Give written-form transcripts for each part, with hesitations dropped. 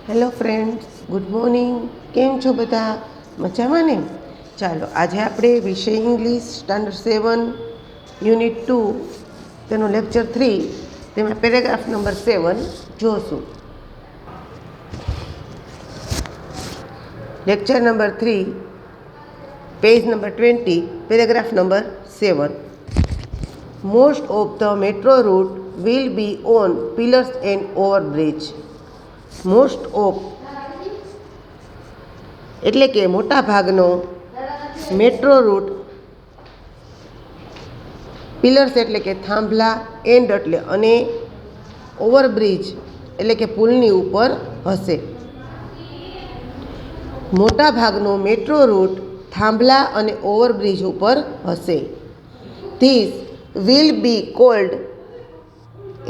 Hello friends, good morning. કેમ છો બધા? મજામાં ને? ચાલો આજે આપણે વિષય ઇંગ્લિશ સ્ટાન્ડર્ડ 7 યુનિટ 2 તેનો લેક્ચર 3 તેમાં પેરેગ્રાફ નંબર 7 જોશું. Lecture number 3 page number 20 paragraph number 7. Most of the metro route will be on pillars and overbridge. Most of એટલે કે મોટા ભાગનો મેટ્રો રૂટ, પિલર્સ એટલે કે થાંભલા, એન્ડ એટલે અને, ઓવરબ્રિજ એટલે કે પુલની ઉપર હશે. મોટા ભાગનો મેટ્રો રૂટ થાંભલા અને ઓવરબ્રિજ ઉપર હશે. This will be called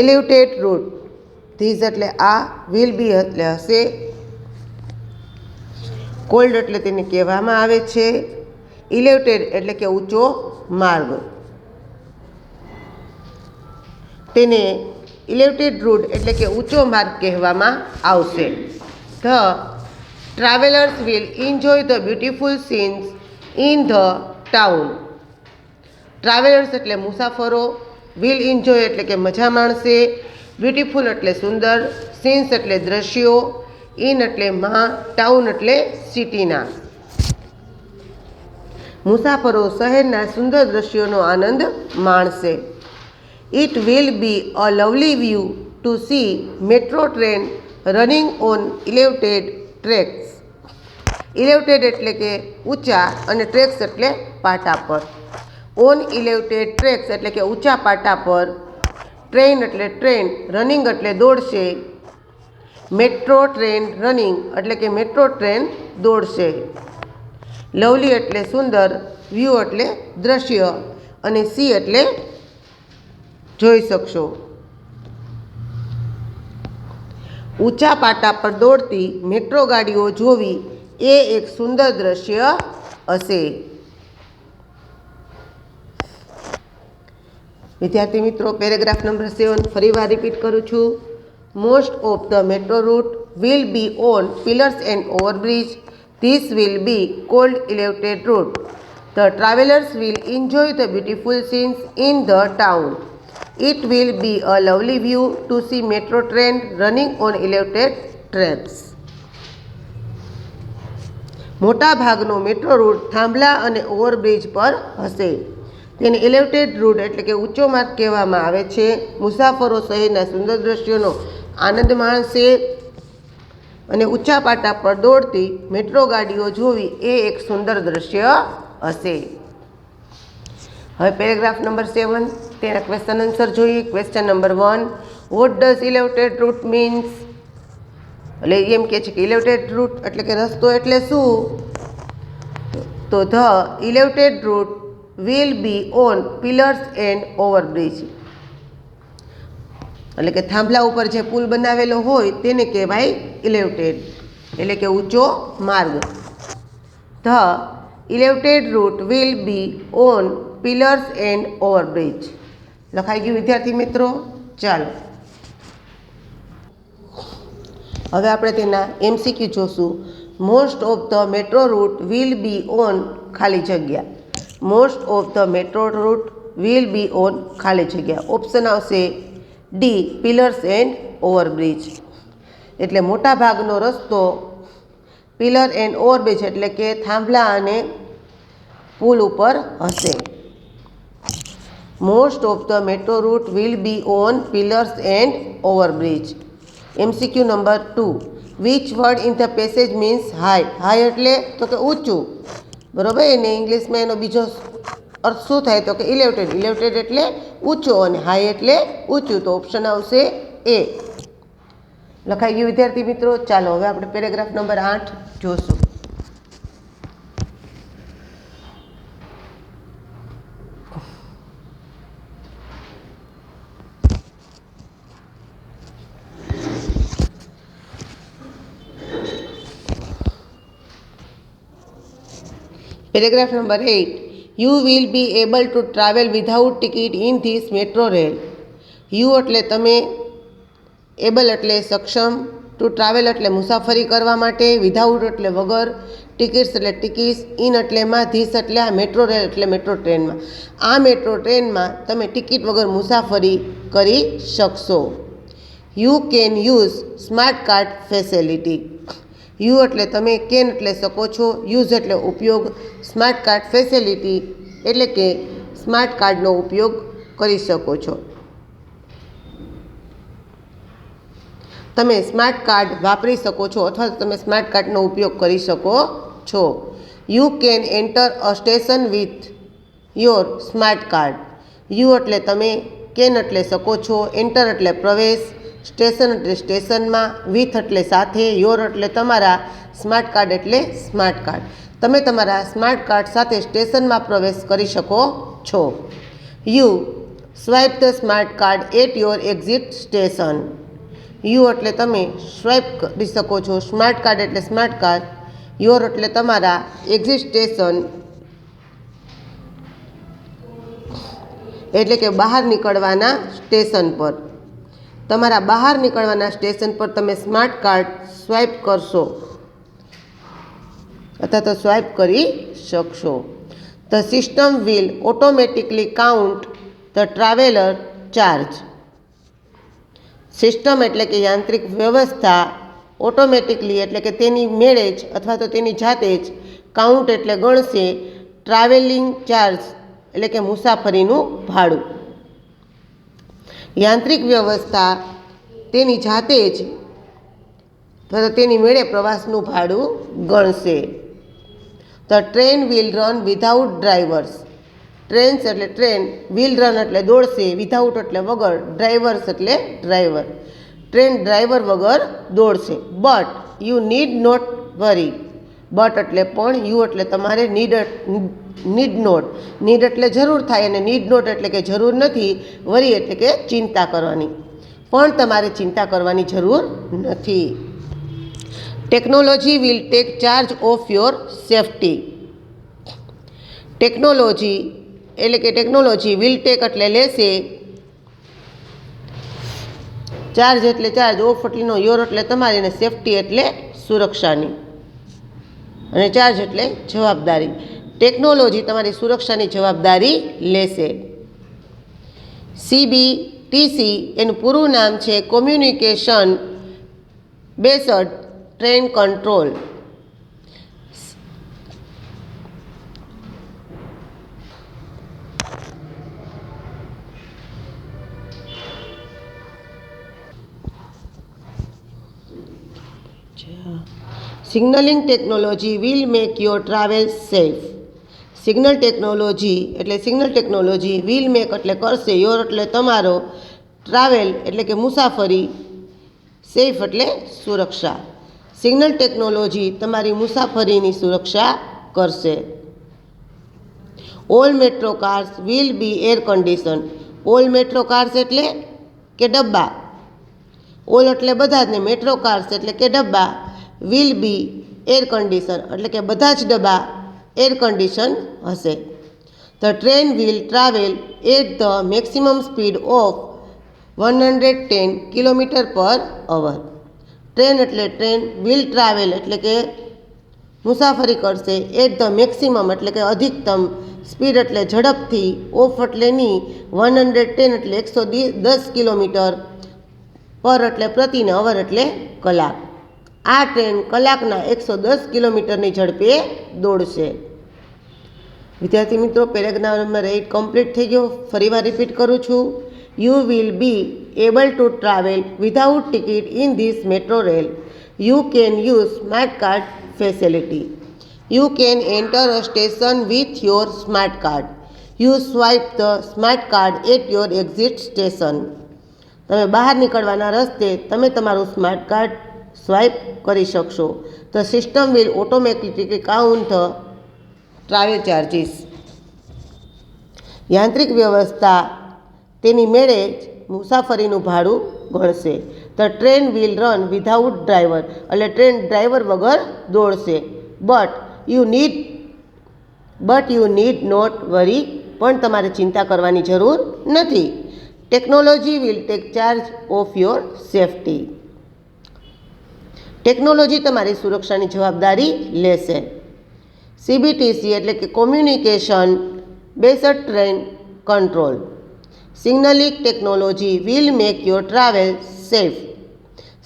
elevated route. This એટલે આ, વિલ બી એટલે હશે, કોલ્ડ એટલે તેને કહેવામાં આવે છે, ઇલેવેટેડ એટલે કે ઊંચો માર્ગ. તેને ઇલેવેટેડ રૂટ એટલે કે ઊંચો માર્ગ કહેવામાં આવશે. The travellers will enjoy the beautiful scenes in the town. Travellers એટલે મુસાફરો, વિલ એન્જોય એટલે કે મજા માણશે, બ્યુટીફુલ એટલે સુંદર, સીન્સ એટલે દ્રશ્યો, ઇન એટલે માં, ટાઉન એટલે સિટીના. મુસાફરો શહેરના સુંદર દ્રશ્યોનો આનંદ માણશે. It will be a lovely view to see metro train running on elevated tracks. Elevated એટલે કે ઊંચા અને ટ્રેક્સ એટલે પાટા પર. ઓન ઇલેવેટેડ ટ્રેક્સ એટલે કે ઊંચા પાટા પર. ટ્રેન એટલે ટ્રેન, રનિંગ એટલે દોડશે, મેટ્રો ટ્રેન રનિંગ એટલે કે મેટ્રો ટ્રેન દોડશે. લવલી એટલે સુંદર, વ્યૂ એટલે દ્રશ્ય અને સી એટલે જોઈ શકશો. ઊંચા પાટા પર દોડતી મેટ્રો ગાડીઓ જોવી એ એક સુંદર દ્રશ્ય હશે. વિદ્યાર્થી મિત્રો, પેરેગ્રાફ નંબર 7 ફરીવાર રિપીટ કરું છું. Most of the metro route will be on pillars and overbridge. This will be called elevated route. The travellers will enjoy the beautiful scenes in the town. It will be a lovely view to see metro train running on elevated tracks. મોટા ભાગનો metro route થાંભલા અને overbridge પર હશે. તેને elevated route એટલે કે ઊંચો માર્ગ કહેવામાં આવે છે. મુસાફરો શહેરના સુંદર દ્રશ્યોનો આનંદ માણશે અને ઊંચા પાટા પર દોડતી મેટ્રો ગાડીઓ જોવી એ એક સુંદર દ્રશ્ય હશે. હવે પેરેગ્રાફ નંબર 7 તેના ક્વેશ્ચન આન્સર જોઈએ. Question number 1, what does elevated route means? એટલે એમ કહે છે કે ઇલેવેટેડ રૂટ એટલે કે રસ્તો એટલે શું? તો the elevated route will be on pillars and overbridge. એટલે કે થાંભલા ઉપર જે પુલ બનાવેલો હોય તેને કહેવાય ઇલેવેટેડ એટલે કે ઊંચો માર્ગ. The elevated route will be on pillars and overbridge. લખાઈ ગયું વિદ્યાર્થી મિત્રો? ચાલો હવે આપણે તેના MCQ જોશું. Most of the metro route will be on ખાલી જગ્યા. Most of the metro route will be on ખાલી જગ્યા. ઓપ્શન આવશે ડી, પિલર્સ એન્ડ ઓવરબ્રિજ. એટલે મોટા ભાગનો રસ્તો પિલર એન્ડ ઓવરબ્રિજ એટલે કે થાંભલા અને પુલ ઉપર હશે. Most of the metro route will be on pillars and overbridge. MCQ number 2, which word in the passage means high? High એટલે તો કે ઊંચું, બરાબર. એને ઇંગ્લિશમાં એનો બીજો અર્થ શું થાય તો કે ઇલેવેટેડ. ઇલેવેટેડ એટલે ઊંચો અને હાઈ એટલે ઊંચું. તો ઓપ્શન આવશે એ. લખાઈ ગયું વિદ્યાર્થી મિત્રો? ચાલો હવે આપણે પેરેગ્રાફ નંબર 8 જોશું. Paragraph number 8. You will be able to travel without ticket in this metro rail. You એટલે તમે, એબલ એટલે સક્ષમ, ટુ ટ્રાવેલ એટલે મુસાફરી કરવા માટે, વિધાઉટ એટલે વગર, ટિકિટ્સ એટલે ટિકિટ્સ, ઇન એટલે એમાં, ધીસ એટલે આ, મેટ્રો રેલ એટલે મેટ્રો ટ્રેનમાં. આ મેટ્રો ટ્રેનમાં તમે ટિકિટ વગર મુસાફરી કરી શકશો. You can use smart card facility. You એટલે તમે, કેન એટલે શકો છો, યુઝ એટલે ઉપયોગ, સ્માર્ટ કાર્ડ ફેસિલિટી એટલે કે સ્માર્ટ કાર્ડનો ઉપયોગ કરી શકો છો. તમે સ્માર્ટ કાર્ડ વાપરી શકો છો અથવા તો તમે સ્માર્ટ કાર્ડનો ઉપયોગ કરી શકો છો. You can enter a station with your smart card. You એટલે તમે, કેન એટલે શકો છો, એન્ટર એટલે પ્રવેશ, સ્ટેશન એટલે સ્ટેશનમાં, વિથ એટલે સાથે, યોર એટલે તમારા, સ્માર્ટ કાર્ડ એટલે સ્માર્ટ કાર્ડ. તમે તમારા સ્માર્ટ કાર્ડ સાથે સ્ટેશનમાં પ્રવેશ કરી શકો છો. You swipe the smart card at your exit station. You એટલે તમે સ્વાઇપ કરી શકો છો, સ્માર્ટ કાર્ડ એટલે સ્માર્ટ કાર્ડ, યોર એટલે તમારા, એક્ઝિટ સ્ટેશન એટલે કે બહાર નીકળવાના સ્ટેશન પર. તમારા બહાર નીકળવાના સ્ટેશન પર તમે સ્માર્ટ કાર્ડ સ્વાઇપ કરશો અથવા તો સ્વાઇપ કરી શકશો. The system will automatically count the traveller charge. System એટલે કે યાંત્રિક વ્યવસ્થા, ઓટોમેટિકલી એટલે કે તેની મેળે જ અથવા તો તેની જાતે જ, કાઉન્ટ એટલે ગણશે, ટ્રાવેલિંગ ચાર્જ એટલે કે મુસાફરીનું ભાડું. યાંત્રિક વ્યવસ્થા તેની જાતે જ અથવા તો તેની મેળે પ્રવાસનું ભાડું ગણશે. The train will run without drivers. Trains એટલે ટ્રેન, વ્હીલ રન એટલે દોડશે, વિધાઉટ એટલે વગર, ડ્રાઈવર્સ એટલે ડ્રાઈવર. ટ્રેન ડ્રાઈવર વગર દોડશે. But you need not worry. But એટલે પણ, યુ એટલે તમારે, નીડ નોટ, નીડ એટલે જરૂર થાય અને નીડ નોટ એટલે કે જરૂર નથી, વરી એટલે કે ચિંતા કરવાની, પણ તમારે ચિંતા કરવાની જરૂર નથી. Technology will take charge of your safety. Technology એટલે કે ટેકનોલોજી વિલ ટેક એટલે લેશે, ચાર્જ એટલે ચાર્જ, ઓફ એટલેનો, યોર એટલે તમારી અને સેફટી એટલે સુરક્ષાની અને ચાર્જ એટલે જવાબદારી. ટેકનોલોજી તમારી સુરક્ષાની જવાબદારી લેશે. CBTC એનું પૂરું નામ છે communication based train control. Signalling technology will make your travel safe. Signal technology will make એટલે કરશે, યોર એટલે તમારો, ટ્રાવેલ એટલે કે મુસાફરી, સેફ એટલે સુરક્ષા. સિગ્નલ ટેકનોલોજી તમારી મુસાફરીની સુરક્ષા કરશે. All metro cars will be air condition. All metro cars એટલે કે ડબ્બા, ઓલ એટલે બધા જ ને મેટ્રો કાર્સ એટલે કે ડબ્બા, વિલ બી એર કન્ડિશન એટલે કે બધા જ ડબ્બા એર કન્ડિશન હશે. The train will travel at the maximum speed of 110 km/h. Train એટલે ટ્રેન, વિલ ટ્રાવેલ એટલે કે મુસાફરી કરશે, એટ ધ મેક્સિમમ એટલે કે અધિકતમ, સ્પીડ એટલે ઝડપથી, ઓફ એટલે ની, 110 એટલે 110 કિલોમીટર, પર એટલે પ્રતિને, અવર એટલે કલાક. આ ટ્રેન કલાકના 110 કિલોમીટરની ઝડપે દોડશે. વિદ્યાર્થી મિત્રો, પેરેગ્રાફ નંબર 8 કમ્પ્લીટ થઈ ગયો. ફરીવાર રિપીટ કરું છું. You will be able to travel without ticket in this metro rail. You can use smart card facility. You can enter a station with your smart card. You swipe the smart card at your exit station. તમે બહાર નીકળવાના રસ્તે તમે તમારું smart card swipe કરી શકશો. The system will automatically count the travel charges. યાંત્રિક વ્યવસ્થા તેની મેળે જ મુસાફરીનું ભાડું ગણશે. The train will run without driver એટલે ટ્રેન ડ્રાઈવર વગર દોડશે. But you need not worry, પણ તમારે ચિંતા કરવાની જરૂર નથી. Technology will take charge of your safety. Technology તમારી સુરક્ષાની જવાબદારી લેશે. CBTC એટલે કે communication based train control. Signalling technology will make your travel safe.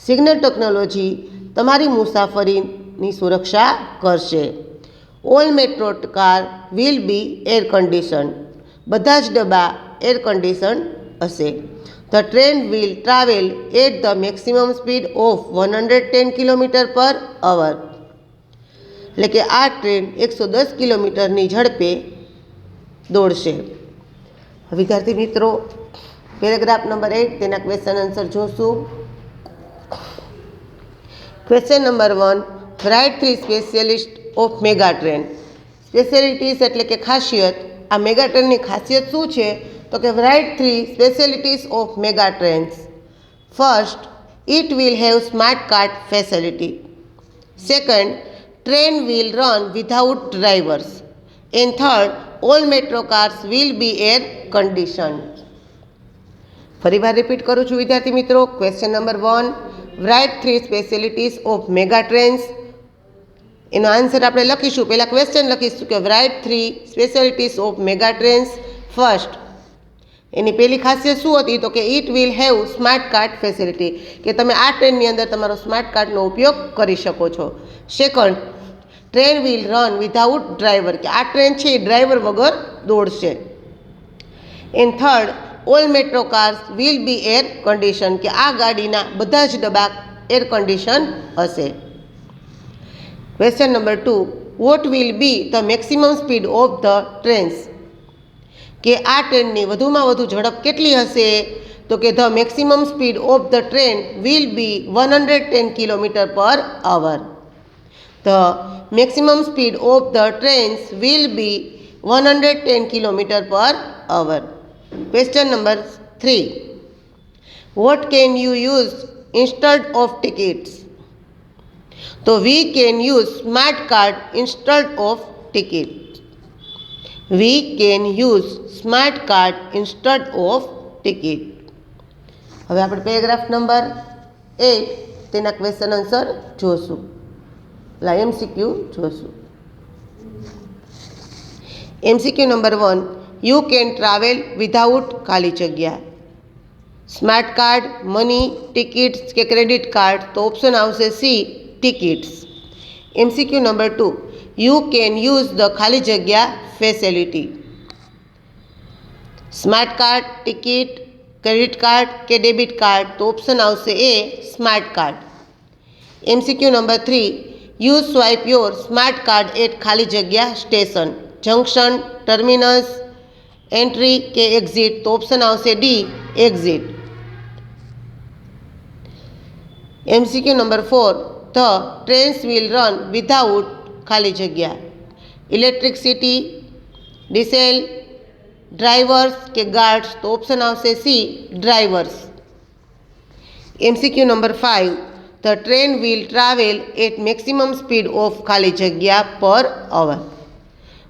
Signal technology તમારી મુસાફરીની સુરક્ષા કરશે. All metro car will be air condition. બધા જ ડબ્બા એર કન્ડિશન હશે. The train will travel at the maximum speed of 110 kilometre per hour. એટલે કે આ ટ્રેન 110 કિલોમીટરની ઝડપે દોડશે. વિદ્યાર્થી મિત્રો, પેરેગ્રાફ નંબર 8 તેના ક્વેશ્ચન આન્સર જોશું. Question number 1, write 3 specialist of mega train. Specialities એટલે કે ખાસિયત. આ મેગા ટ્રેનની ખાસિયત શું છે? તો કે write 3 specialities of mega trains. First, it will have smart card facility. Second, train will run without drivers. And third, all metro cars will be air condition. ફરીવાર રિપીટ કરું છું વિદ્યાર્થી મિત્રો. Question number 1, write 3 specialities of mega trains. એનો answer આપણે લખીશું. પહેલાં question લખીશું કે write 3 specialities of mega trains. First, એની પહેલી ખાસિયત શું હતી? તો કે it will have smart card facility, કે તમે આ ટ્રેનની અંદર તમારો સ્માર્ટ કાર્ડનો ઉપયોગ કરી શકો છો. Second, train will run without driver, કે આ ટ્રેન છે એ ડ્રાઈવર વગર દોડશે. And third, all metro cars will be air condition, કે આ ગાડીના બધા જ ડબ્બા એર કન્ડિશન હશે. Question number 2, what will be the maximum speed of the trains. કે આ ટ્રેનની વધુમાં વધુ ઝડપ કેટલી હશે? તો કે the maximum speed of the train will be 110 kilometre per hour. The maximum speed of the trains will be 110 kilometre per hour. Question number 3, what can you use instead of tickets. તો we can use smart card instead of ticket. We can use smart card instead of ticket. હવે આપણે paragraph number 8 તેના question answer જોશું. MCQ જોશું. MCQ number 1, you can travel without ખાલી જગ્યા. Smart card, money, tickets કે credit card. તો option આવશે C, tickets. MCQ number 2, you can use the ખાલી જગ્યા facility. Smart card, ticket, credit card કે ડેબિટ કાર્ડ. તો ઓપ્શન આવશે A, smart card. MCQ number 3, you swipe your smart card at ખાલી જગ્યા station, junction, terminus, entry કે exit. તો option આવશે D, exit. MCQ number 4, the trains will run without ખાલી જગ્યા ઇલેક્ટ્રિસિટી, ડીઝલ, ડ્રાઈવર્સ કે ગાર્ડ્સ. તો ઓપ્શન આવશે C, drivers. MCQ number 5, the train will travel at maximum speed of ખાલી જગ્યા પર અવર.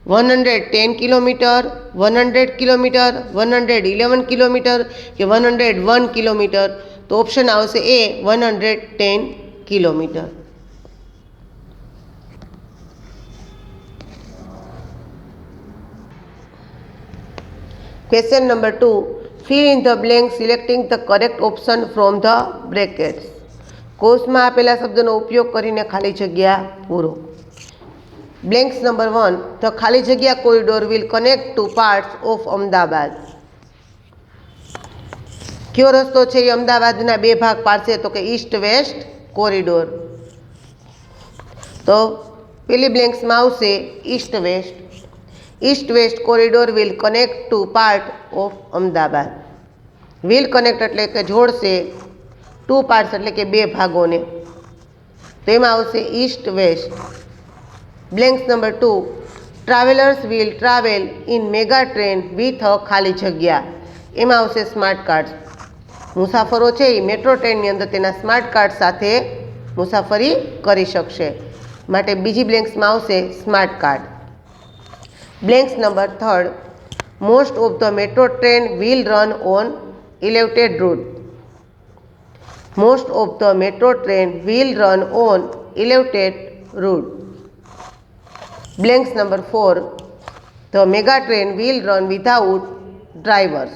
110 કિલોમીટર, 100 કિલોમીટર, 111 કિલોમીટર કે 101 કિલોમીટર. તો ઓપ્શન આવશે એ, 110 kilometre. Question number 2, fill in the blank selecting the correct option from the brackets. કોષમાં આપેલા શબ્દનો ઉપયોગ કરીને ખાલી જગ્યા પૂરો. બ્લેન્ક્સ નંબર 1, ધ ખાલી જગ્યા corridor will connect two parts of Ahmedabad. કયો રસ્તો છે એ અમદાવાદના બે ભાગ પાડશે? તો કે ઈસ્ટ વેસ્ટ કોરિડોર. તો પેલી બ્લેન્ક્સમાં આવશે east west. East west corridor will connect two part of Ahmedabad. Will connect એટલે કે જોડશે, ટુ પાર્ટ્સ એટલે કે બે ભાગોને. તો એમાં આવશે east waste. Blanks number 2, travellers will travel in mega train with a ખાલી જગ્યા. એમાં આવશે સ્માર્ટ કાર્ડ. મુસાફરો છે એ મેટ્રો ટ્રેનની અંદર તેના સ્માર્ટ કાર્ડ સાથે મુસાફરી કરી શકશે, માટે બીજી બ્લેન્ક્સમાં આવશે smart card. Blanks number 3, most of the metro train will run on elevated route. Most of the metro train will run on elevated route. Blanks number 4. The mega train will run without drivers.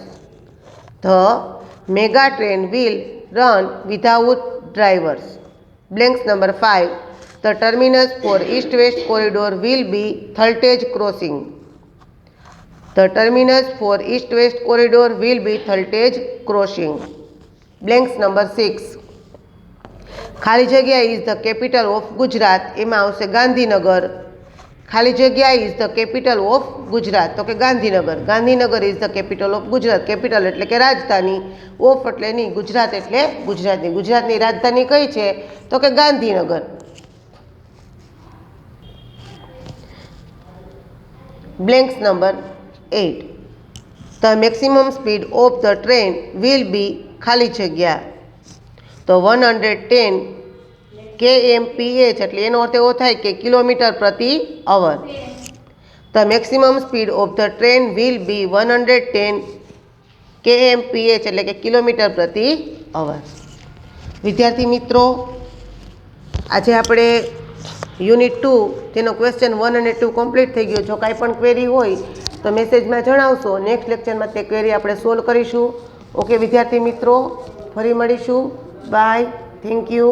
The mega train will run without drivers. Blanks number 5. The terminus for east-west corridor will be Thaltej crossing. The terminus for east-west corridor will be Thaltej crossing. Blanks number 6. ખાલી જગ્યા is the capital of Gujarat, એમાં આવશે ગાંધીનગર. ખાલી જગ્યા is the capital of Gujarat, તો કે Gandhinagar. Gandhinagar is the capital of Gujarat. Capital એટલે કે રાજધાની, ઓફ એટલે નહીં, ગુજરાત એટલે ગુજરાતની. ગુજરાતની રાજધાની કઈ છે? તો કે Gandhinagar. Blanks number 8. The maximum speed of the train will બી ખાલી જગ્યા. તો 110 kmph એટલે એનો અર્થ એવો થાય કે કિલોમીટર પ્રતિ hour. The maximum speed of the train will be 110 kmph એટલે કે કિલોમીટર પ્રતિ અવર. વિદ્યાર્થી મિત્રો, આજે આપણે યુનિટ 2 તેનો ક્વેશ્ચન 1 અને 2 કમ્પ્લીટ થઈ ગયો. જો કાંઈ પણ ક્વેરી હોય તો મેસેજમાં જણાવશો. નેક્સ્ટ લેક્ચરમાં તે ક્વેરી આપણે સોલ્વ કરીશું. ઓકે વિદ્યાર્થી મિત્રો, ફરી મળીશું. બાય. Thank you.